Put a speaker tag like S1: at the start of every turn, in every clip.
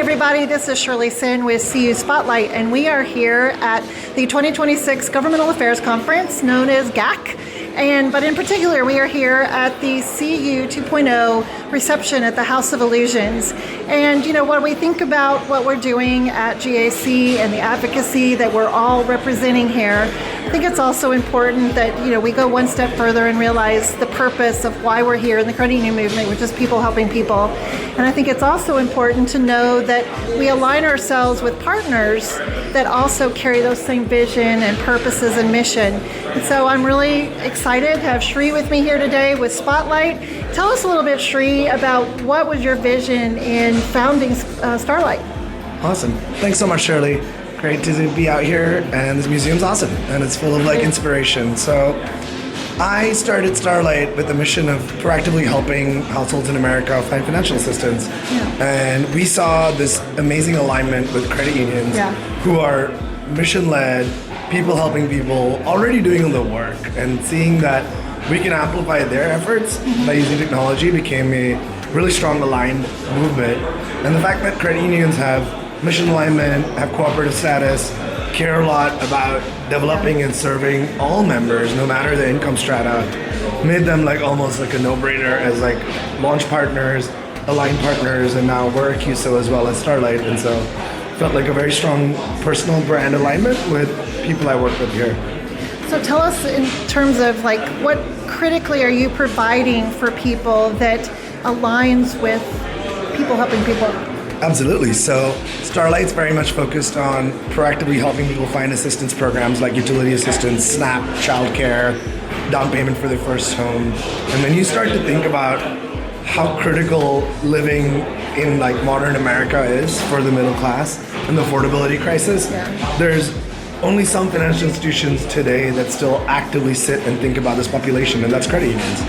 S1: everybody, this is Shirley with CU Spotlight, and we are here at the 2026 Governmental Affairs Conference, known as GAC. But in particular, we are here at the CU 2.0 reception at the House of Illusions. And when we think about what we're doing at GAC and the advocacy that we're all representing here, I think it's also important that we go one step further and realize the purpose of why we're here in the credit union movement, which is people helping people. And I think it's also important to know that we align ourselves with partners that also carry those same vision and purposes and mission. And so I'm really excited to have Shree with me here today with Spotlight. Tell us a little bit, Shree, about what was your vision in founding Starlight?
S2: Awesome. Thanks so much, Shirley. Great to be out here, and this museum's awesome, and it's full of inspiration. So I started Starlight with the mission of proactively helping households in America find financial assistance. And we saw this amazing alignment with credit unions who are mission-led, people helping people, already doing the work, and seeing that we can amplify their efforts by using technology became a really strong aligned movement. And the fact that credit unions have mission alignment, have cooperative status, care a lot about developing and serving all members, no matter the income strata, made them almost a no-brainer as launch partners, aligned partners, and now we're a CUSO as well as Starlight. And so felt like a very strong personal brand alignment with people I work with here.
S1: So tell us in terms of what critically are you providing for people that aligns with people helping people?
S2: Absolutely. So Starlight's very much focused on proactively helping people find assistance programs like utility assistance, SNAP, childcare, down payment for their first home. And when you start to think about how critical living in modern America is for the middle class and the affordability crisis, there's only some financial institutions today that still actively sit and think about this population, and that's credit unions.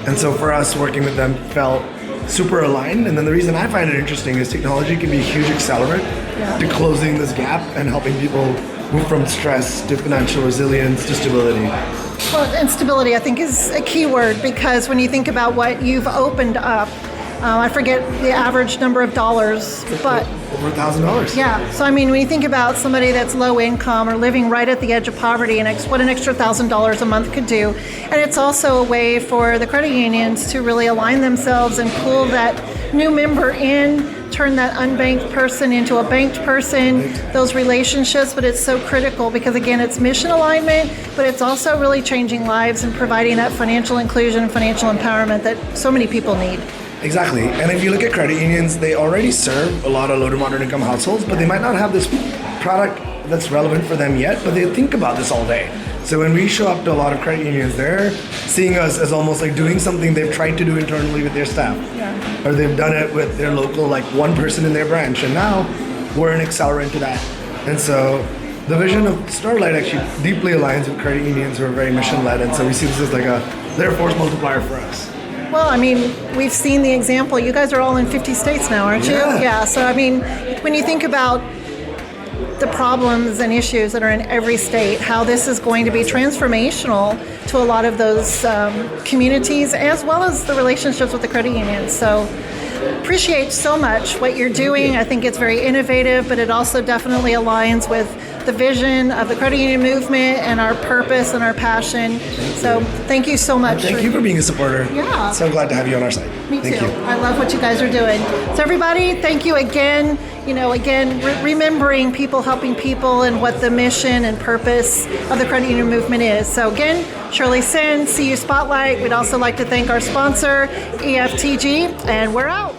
S2: And so for us, working with them felt super aligned. And then the reason I find it interesting is technology can be a huge accelerant to closing this gap and helping people move from stress to financial resilience to stability.
S1: Well, and stability, I think, is a key word, because when you think about what you've opened up, I forget the average number of dollars, but
S2: over $1,000.
S1: Yeah. So when you think about somebody that's low income or living right at the edge of poverty, and what an extra $1,000 a month could do, and it's also a way for the credit unions to really align themselves and pull that new member in, turn that unbanked person into a banked person, those relationships. But it's so critical because, again, it's mission alignment, but it's also really changing lives and providing that financial inclusion, financial empowerment that so many people need.
S2: Exactly. And if you look at credit unions, they already serve a lot of low to moderate income households, but they might not have this product that's relevant for them yet, but they think about this all day. So when we show up to a lot of credit unions, they're seeing us as almost doing something they've tried to do internally with their staff. Or they've done it with their local, one person in their branch. And now we're an accelerant to that. And so the vision of Starlight actually deeply aligns with credit unions who are very mission-led. And so we see this as their force multiplier for us.
S1: Well, we've seen the example. You guys are all in 50 states now, aren't you? Yeah. So, when you think about the problems and issues that are in every state, how this is going to be transformational to a lot of those communities, as well as the relationships with the credit unions. So, appreciate so much what you're doing. I think it's very innovative, but it also definitely aligns with the vision of the credit union movement and our purpose and our passion. So thank you so much.
S2: Thank you for being a supporter.
S1: Yeah.
S2: So glad to have you on our side.
S1: Me too.
S2: Thank you.
S1: I love what you guys are doing. So everybody, thank you again. Remembering people helping people and what the mission and purpose of the credit union movement is. So again, Shirley CU Spotlight. We'd also like to thank our sponsor, EFTG, and we're out.